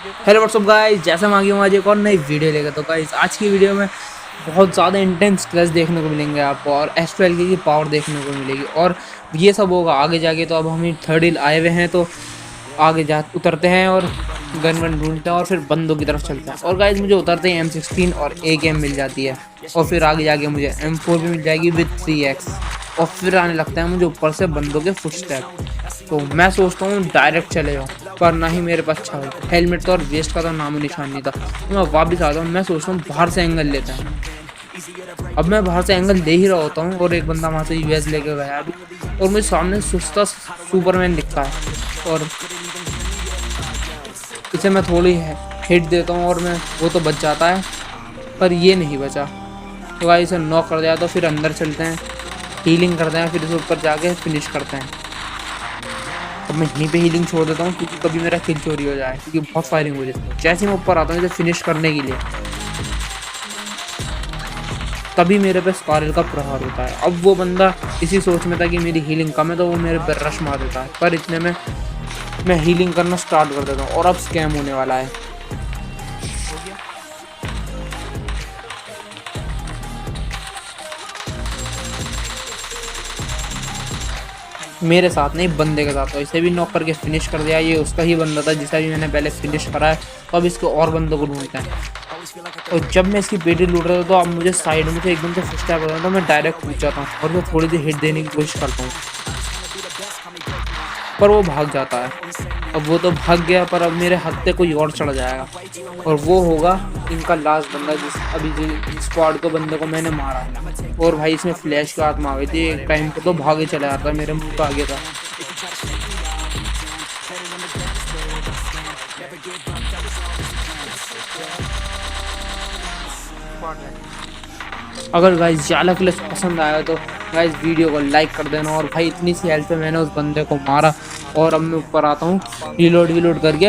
Hello what's up guys, जैसे हम आगे हूँ आज एक और नई वीडियो लेकर। तो गाइस आज की वीडियो में बहुत ज़्यादा इंटेंस क्लच देखने को मिलेंगे आपको और एस्ट्रल की पावर देखने को मिलेगी और ये सब होगा आगे जाके। तो अब हम थर्ड हिल आए हुए हैं तो आगे जा उतरते हैं और गन वन ढूंढते हैं और फिर बंदों की तरफ चलते हैं। और गाइस मुझे उतरते ही M16 और AK मिल जाती है और फिर आगे जाके मुझे M4 भी मिल जाएगी विद 3x और फिर आने लगता है मुझे ऊपर से बंदों के फुटस्टेप। तो मैं सोचता हूँ डायरेक्ट चले जाओ, पर ना ही मेरे पास अच्छा हो। हेलमेट तो और वेस्ट का तो नामो निशान नहीं था। तो मैं वापस आता हूँ, मैं सोचता हूँ बाहर से एंगल लेता है। अब मैं बाहर से एंगल ले ही रहा होता हूँ और एक बंदा वहाँ से US लेके गया अभी और मुझे सामने सुस्ता सुपरमैन दिखता है और इसे मैं थोड़ी हिट देता हूँ और वो तो बच जाता है, पर ये नहीं बचा। तो भाई इसे नॉक कर दिया तो फिर अंदर चलते हैं, हीलिंग करते हैं, फिर इसे ऊपर जाके फिनिश करते हैं। अब मैं यहीं पे हीलिंग छोड़ देता हूँ क्योंकि कभी मेरा किल चोरी हो जाए, क्योंकि बहुत फायरिंग हो जाती है। जैसे मैं ऊपर आता हूँ इसे फिनिश करने के लिए, तभी मेरे पे स्कारल का प्रहार होता है। अब वो बंदा इसी सोच में था कि मेरी हीलिंग कम है तो वो मेरे पर रश मार देता है, पर इतने में मैं हीलिंग करना स्टार्ट कर देता हूँ और अब स्कैम होने वाला है। मेरे साथ नहीं, बंदे के साथ। तो इसे भी नॉक करके फिनिश कर दिया। ये उसका ही बंदा था जिसे भी मैंने पहले फिनिश करा है। तो अब इसके और बंदों को ढूंढते हैं। और जब मैं इसकी पेटी लूट रहा था तो अब मुझे साइड में से एकदम से फुटस्टेप हो रहा था। तो मैं डायरेक्ट पूछ जाता हूँ और मैं थोड़ी सी हिट देने की कोशिश करता हूँ, पर वो भाग जाता है। अब वो तो भाग गया, पर अब मेरे हाथ पे कोई और चढ़ जाएगा और वो होगा इनका लास्ट बंदा जिस अभी जिस स्क्वाड को बंदे को मैंने मारा। और भाई इसमें फ्लैश की आत्मा आ गई थी। एक टाइम पे तो भागे चला जाता, मेरे मुंह पे आ गया था। अगर गाइस जाला क्लिप पसंद आया तो गाइस वीडियो को लाइक कर देना। और भाई इतनी सी हेल्प पे मैंने उस बंदे को मारा और अब मैं ऊपर आता हूँ रिलोड करके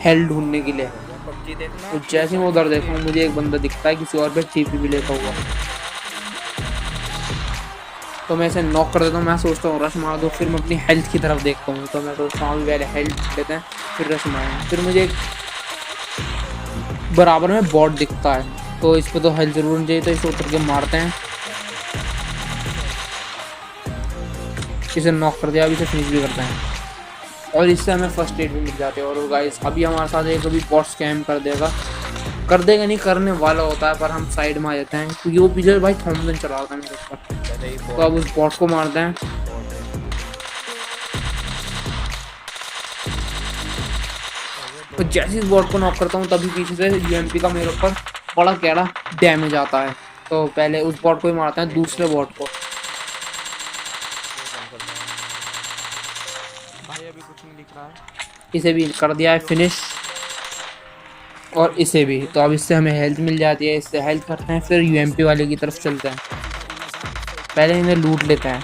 हेल्थ ढूंढने के लिए। तो जैसे मैं उधर देखा हूँ मुझे एक बंदा दिखता है किसी और पे TP भी लेता हुआ। तो मैं इसे नॉक कर देता हूँ। मैं सोचता हूँ रश मार दो, फिर मैं अपनी हेल्थ की तरफ देखता हूँ। तो मैं सोचता हूँ पहले हेल्थ लेते हैं फिर रश मारेंगे। फिर मुझे एक बराबर में बॉट दिखता है, तो इस पर तो हेल्थ जरूर होनी चाहिए। तो इसे उतर के मारते हैं, इसे नॉक कर दिया। अभी इसे फिनिश भी करते हैं और इससे हमें फर्स्ट एड भी मिल जाते हैं। और गाइस अभी हमारे साथ एक अभी बॉट स्कैम कर देगा नहीं, करने वाला होता है, पर हम साइड में आ जाते हैं क्योंकि वो पीछे भाई थॉमसन चला होता है मेरे ऊपर। तो अब उस बॉट को मारते हैं। तो जैसे इस बॉट को नॉक करता हूँ तभी पीछे से UMP का मेरे ऊपर बड़ा कैड़ा डैमेज आता है। तो पहले उस बॉट को ही मारते हैं, दूसरे बॉट को। भाई अभी कुछ नहीं दिख रहा है। इसे भी कर दिया है फिनिश और इसे भी। तो अब इससे हमें हेल्थ मिल जाती है, इससे हेल्थ करते हैं, फिर UMP वाले की तरफ चलते हैं। पहले इन्हें लूट लेते हैं।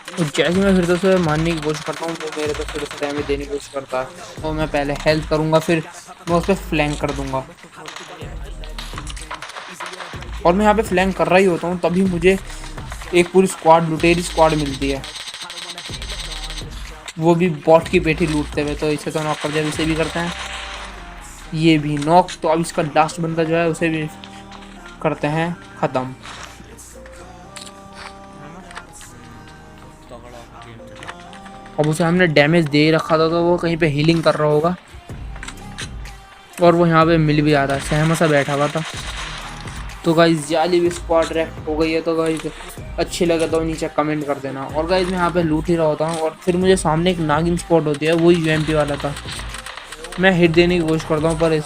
तो जैसे मैं फिर से मारने की कोशिश करता हूँ वो मेरे पे फिर से डैमेज देने की कोशिश करता है। तो मैं पहले हेल्थ करूँगा, फिर मैं उस पर फ्लैंक कर दूंगा। और मैं यहाँ पे फ्लैंक कर रहा ही होता हूँ तभी मुझे एक पूरी स्क्वाड, लुटेरी स्क्वाड मिलती है, वो भी बॉट की पेटी लूटते हुए। तो इसे तो नॉक कर दिया, इसे भी करते हैं, ये भी नॉक। तो अब इसका लास्ट बंदा जो है उसे भी करते हैं ख़त्म। अब उसे हमने डैमेज दे रखा था तो वो कहीं पे हीलिंग कर रहा होगा और वो यहाँ पे मिल भी आता है, सहमा सा बैठा हुआ था। तो गाइस जाली भी स्क्वाड रैक हो गई है। तो गाइस अच्छी लगे तो नीचे कमेंट कर देना। और गाइस मैं यहाँ पे लूट ही रहा होता हूँ और फिर मुझे सामने एक नागिन स्पॉट होती है, वही UMP वाला था। मैं हिट देने की कोशिश करता हूँ पर इस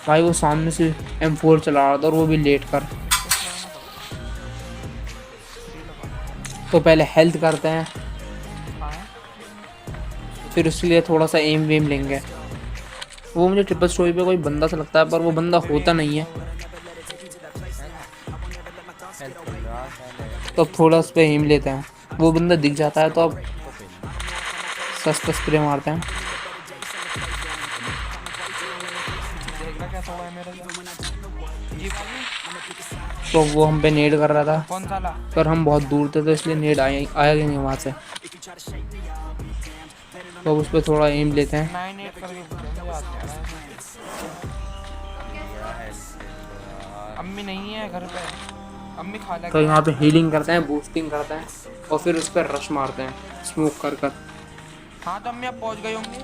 भाई वो सामने से M4 चला रहा था और वो भी लेट कर। तो पहले हेल्थ करते हैं, फिर उसके लिए थोड़ा सा एम वेम लेंगे। वो मुझे ट्रिपल स्टोरी पे कोई बंदा सा लगता है, पर वो बंदा होता नहीं है। तो अब थोड़ा उस पर एम लेते हैं, वो बंदा दिख जाता है तो अब सस्ता स्प्रे मारते हैं। देखना क्या थोड़ा है मेरा ये तो वो हम पे नेड कर रहा था, कौन सा ला? पर हम बहुत दूर थे तो इसलिए नेड आया ही नहीं वहाँ से। तो अब उस पर थोड़ा एम लेते हैं। 9-8 करके पूछा, मुझे याद नहीं आ रहा है। अम्मी नहीं है घर पे, अम्मी खाला तो गया यहाँ है। पे हीलिंग करते हैं, बूस्टिंग करते हैं और फिर उस पर रश मारते हैं स्मोक कर कर। हाँ तो अम्मी अब पहुंच गई होंगी।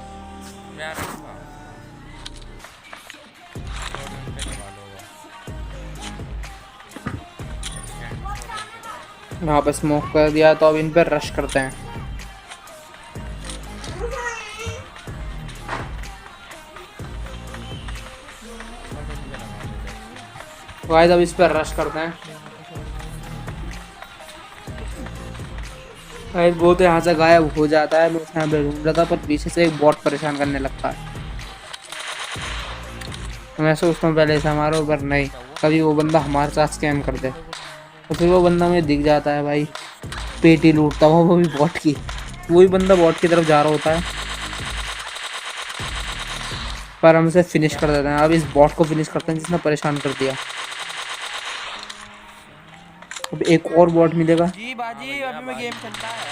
यहाँ पे स्मोक कर दिया तो अब इन पर रश करते हैं। गाइस अब इस पर रश करते हैं। गाइस वो तो यहाँ से गायब हो जाता है, मैं उस यहाँ पे ढूंढ रहा था पर पीछे से एक बॉट परेशान करने लगता है। तो मैं सोचता हूँ पहले ऐसा मारो, पर नहीं, कभी वो बंदा हमारे साथ स्कैम कर दे। तो फिर वो बंदा मुझे दिख जाता है भाई, पेटी लूटता हुआ, वो भी बॉट की। वही बंदा बॉट की तरफ जा रहा होता है पर हम उसे फिनिश कर देते हैं। अब इस बॉट को फिनिश करते हैं जिसने परेशान कर दिया। अब एक और बॉट मिलेगा। जी बाजी अभी मैं गेम चलता है।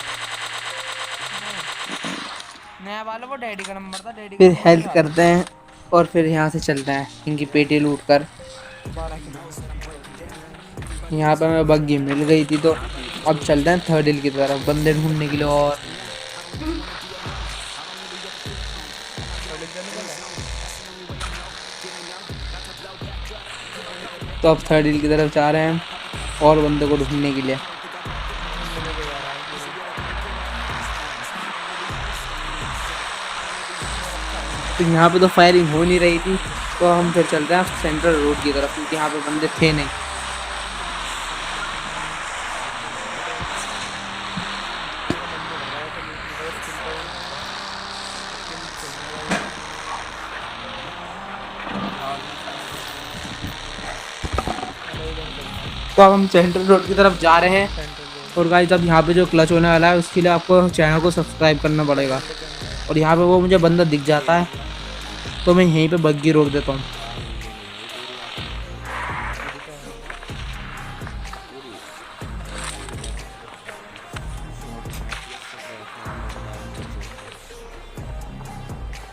नया वाला वो डैडी का नंबर था, डैडी का फिर नंबर हेल्थ क्या था? करते हैं और फिर यहाँ से चलते हैं इनकी पेटी लूट कर। 12 किलो। यहाँ पे हमें बग्गी मिल गई थी तो अब चलते हैं थर्ड हिल की तरफ बंदे ढूंढने के लिए। और तो अब थर्ड हिल की तरफ जा रहे हैं और बंदे को ढूंढने के लिए। तो यहाँ पे तो फायरिंग हो नहीं रही थी तो हम फिर चलते हैं सेंट्रल रोड की तरफ, क्योंकि यहाँ पे बंदे थे नहीं। तो अब हम सेंट्रल रोड की तरफ जा रहे हैं। और गाइस अब यहाँ पे जो क्लच होने वाला है उसके लिए आपको चैनल को सब्सक्राइब करना पड़ेगा। और यहाँ पे वो मुझे बंदा दिख जाता है तो मैं यहीं पे बग्गी रोक देता हूँ।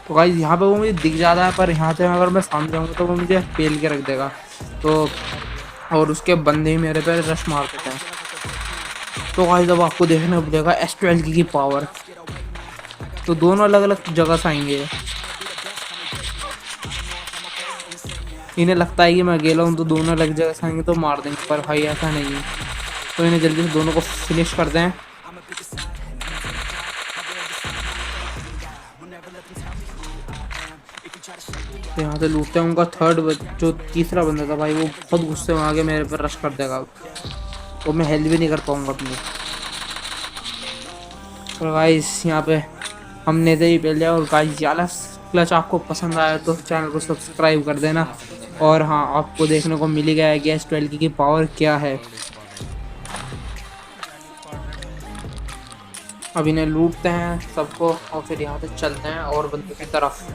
तो गाइस यहाँ पे वो मुझे दिख जाता है पर यहाँ से अगर मैं सामने जाऊँगा तो वो मुझे पेल के रख देगा। तो और उसके बंदे ही मेरे पे रश मार देते हैं। तो गाइस अब आपको देखना पड़ेगा S12 की पावर। तो दोनों अलग अलग जगह से आएंगे। इन्हें लगता है कि मैं अकेला हूँ तो दोनों अलग जगह से आएंगे तो मार देंगे, पर भाई ऐसा नहीं है। तो इन्हें जल्दी से दोनों को फिनिश करते हैं। तो यहाँ से लूटते हैं उनका जो तीसरा बंदा था भाई, वो बहुत गुस्से में आके मेरे पर रश कर देगा तो मैं हेल्प भी नहीं कर पाऊंगा अपनी। और गाइस यहाँ पे हमने दे ही पहले लिया। और गाइस याला क्लच आपको पसंद आया तो चैनल को सब्सक्राइब कर देना। और हाँ, आपको देखने को मिल गया है कि S12 की पावर क्या है। अब इन्हें लूटते हैं सबको और फिर यहाँ से चलते हैं और बंदे की तरफ।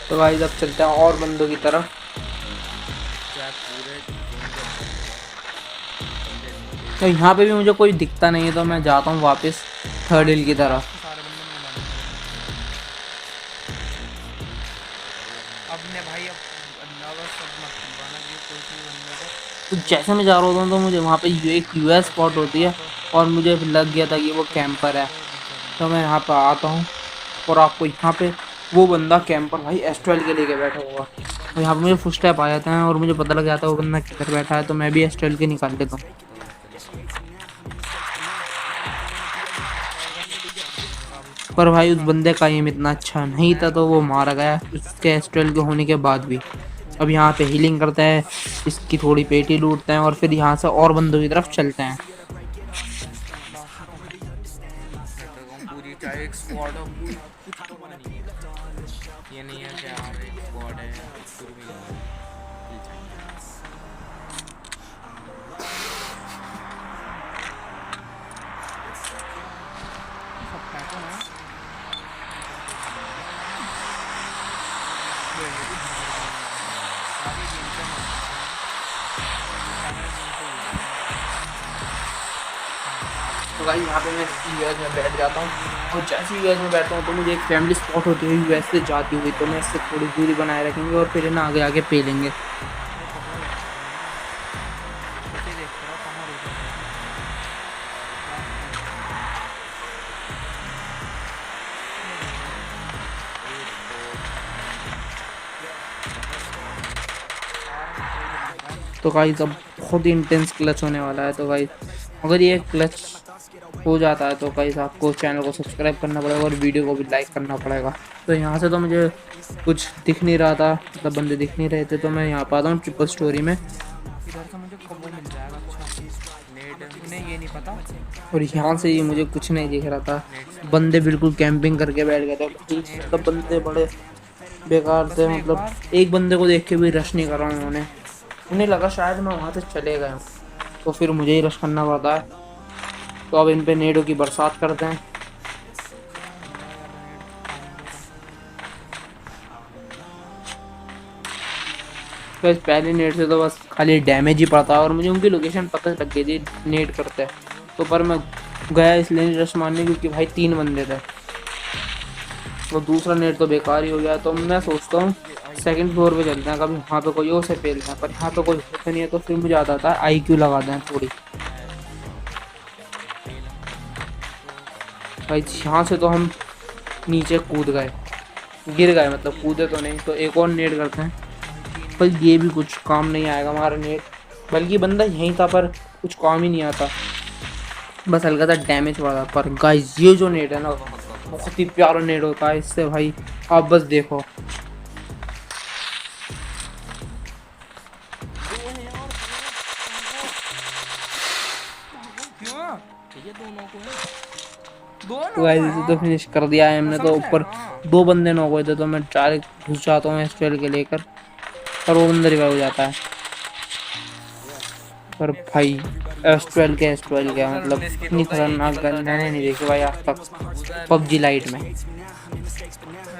तो भाई अब चलते हैं और बंदों की तरफ। तो यहाँ पे भी मुझे कोई दिखता नहीं है तो मैं जाता हूँ वापस थर्ड हिल की तरफ। अपने भाई अब अल्लाह बस सब मत करवाना, ये कोई चीज़ बनने दो। तो जैसे मैं जा रहा था तो मुझे वहाँ पे एक US स्पॉट होती है और मुझे लग गया था कि वो कैंपर है। तो मैं यहाँ पे आता हूँ और आपको यहाँ पे वो बंदा कैंपर भाई S12 के लेके बैठा हुआ। और यहाँ पे मुझे फुल स्टेप आ जाते हैं और मुझे पता लग जाता है वो बंदा किधर बैठा है, तो मैं भी S12 के निकाल लेता हूँ। पर भाई उस बंदे का एम इतना अच्छा नहीं था तो वो मारा गया उसके S12 के होने के बाद भी। अब यहाँ पे हीलिंग करते हैं, इसकी थोड़ी पेटी लूटते हैं और फिर यहाँ से और बंदों की तरफ चलते हैं। गाइस यहाँ पे मैं यूएस में बैठ जाता हूँ और जैसे ही यूएस में बैठता हूँ तो मुझे एक फैमिली स्पॉट होती है यूएस से जाती हुई, तो मैं इससे थोड़ी दूरी बनाए रखेंगे और फिर ना आगे आगे पे लेंगे। कैसे देख रहा कहाँ रुका है। तो गाइस अब बहुत ही इंटेंस क्लच होने वाला है। तो गाइस अगर ये क्लच हो जाता है तो गाइस आपको चैनल को सब्सक्राइब करना पड़ेगा और वीडियो को भी लाइक करना पड़ेगा। तो यहाँ से तो मुझे कुछ दिख नहीं रहा था, मतलब बंदे दिख नहीं रहे थे, तो मैं यहाँ पर आता हूँ ट्रिपल स्टोरी में इधर से मुझे कब मिल जाएगा। अच्छा नेट इन्हें ये नहीं पता। और यहाँ से ही मुझे कुछ नहीं दिख रहा था। बंदे बिल्कुल कैंपिंग करके बैठ गए थे, मतलब बंदे बड़े बेकार थे, मतलब एक बंदे को देख के भी रश नहीं करा उन्होंने, उन्हें लगा शायद मैं वहाँ से चले गया हूँ, तो फिर मुझे ही रश करना पड़ता है। तो अब इन पे नेडों की बरसात करते हैं। तो इस पहले नेट से तो बस खाली डैमेज ही पड़ता है और मुझे उनकी लोकेशन पता लग गई थी नेट करते हैं, तो पर मैं गया इसलिए नहीं रश मारने क्योंकि भाई 3 बंदे थे, वो दूसरा नेट तो बेकार ही हो गया। तो मैं सोचता हूँ सेकंड फ्लोर पे चलते हैं, कभी वहाँ पे कोई और से पेलते हैं, पर यहाँ पे कोई होता नहीं है, तो फिर मुझे आता था IQ लगा दें थोड़ी। भाई यहाँ से तो हम नीचे कूद गए, गिर गए, मतलब कूदे तो नहीं। तो एक और नेट करते हैं, पर ये भी कुछ काम नहीं आएगा हमारा नेट, बल्कि बंदा यहीं था पर कुछ काम ही नहीं आता, बस हल्का सा डैमेज पड़ा था। पर गाइस ये जो नेट है ना बहुत ही प्यारा नेट होता है, इससे भाई आप बस देखो। क्यों ये दोनों को है तो गाइस इसे तो फिनिश कर दिया है हमने। तो ऊपर 2 बंदे नॉक हुए थे, तो मैं डायरेक्ट घुस जाता हूँ एस्ट्रेल के लेकर, पर वो बंदा रिवाइव हो जाता है। पर भाई एस्ट्रेल के मतलब इतनी खतरनाक गन मैंने नहीं देखी भाई आज तक PUBG लाइट में।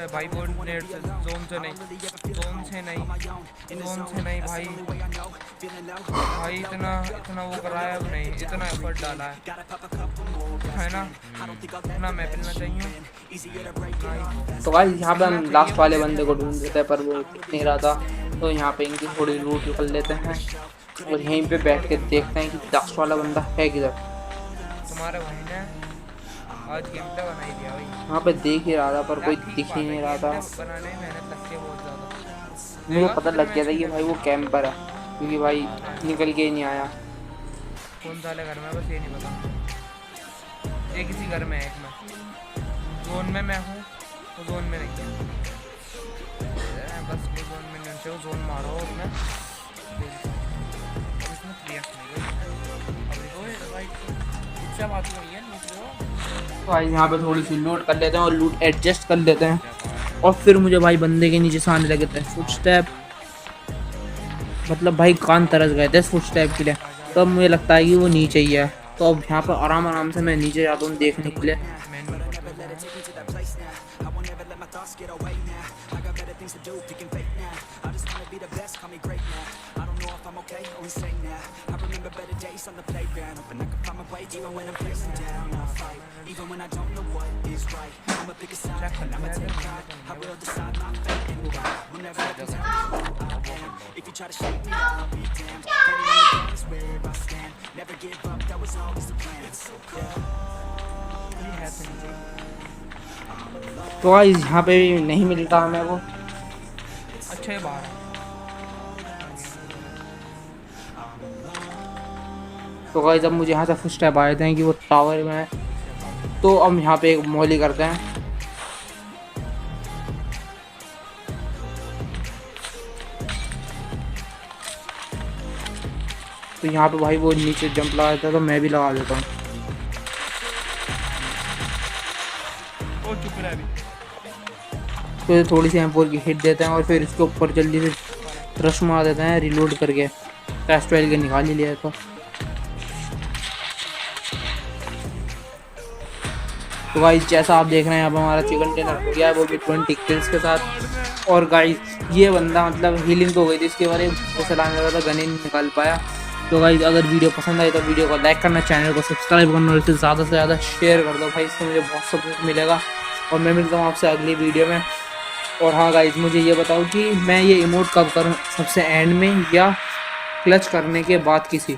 भाई वो नेट से जोन से नहीं भाई इतना इतना वो कराया अब नहीं, इतना एफर्ट डाला है ना, इतना मैं मिलना चाहिए। तो भाई यहाँ पे हम लास्ट वाले बंदे को ढूंढ रहे थे पर वो दिख नहीं रहा था, तो यहाँ पे इनकी थोड़ी लूट निकल लेते हैं और यहीं पे बैठ के देखते हैं कि लास्ट वाला बंदा है किधर। तुम्हारे भाई ने आज गेम प्ले बना ही दिया भाई। वहाँ पे देख ही रहा था पर कोई दिख ही नहीं रहा था। बनाने में मेहनत लगती है बहुत ज़्यादा। मुझे पता लग गया था कि भाई वो कैंपर है, क्योंकि भाई निकल के ही नहीं आया। कौन सा घर में बस ये नहीं पता, एक इसी घर में है, एक में जोन में मैं हूँ, वो जोन में नहीं है, बस वो जोन में नहीं है, वो जोन मारो उसमें इसमें क्लियर नहीं है बात हुई है। तो भाई यहाँ पे थोड़ी सी लूट कर लेते हैं और लूट एडजस्ट कर लेते हैं, और फिर मुझे भाई बंदे के नीचे से आने लगे थे फुटस्टेप, मतलब भाई कान तरस गए थे फुटस्टेप के लिए। तब तो मुझे लगता है कि वो नीचे ही है, तो अब यहाँ पर आराम आराम से मैं नीचे जाता हूँ देखने के लिए। तो गाइस यहाँ पे भी नहीं मिलता हमें वो। अच्छा ये बाहर तो गाइस अब मुझे यहाँ से फर्स्ट स्टेप आए थे कि वो टावर में है, तो अब यहाँ पे एक मॉली करते हैं। तो यहाँ पे भाई वो नीचे जंप लगा देता है, तो मैं भी लगा देता हूँ। तो थोड़ी सी M4 की हिट देते हैं और फिर इसके ऊपर जल्दी से रश मार देते हैं रिलोड करके। टेस्ट ट्रायल के निकाल ही लिया था। तो गाइस जैसा आप देख रहे हैं यहाँ पर हमारा चिकन डिनर हो गया है, वो भी 20 किल्स के साथ। और गाइस ये बंदा मतलब हीलिंग तो हो गई थी, इसके बारे में चलाने वाला था, गन ही नहीं निकाल पाया। तो गाइस अगर वीडियो पसंद आए तो वीडियो को लाइक करना, चैनल को सब्सक्राइब करना और इसे ज़्यादा से ज़्यादा शेयर कर दो भाई, इससे मुझे बहुत सपोर्ट मिलेगा। और मैं मिलता हूँ आपसे अगली वीडियो में। और हाँ गाइस, मुझे ये बताओ कि मैं ये इमोट कब करूँ, सबसे एंड में या क्लच करने के बाद किसी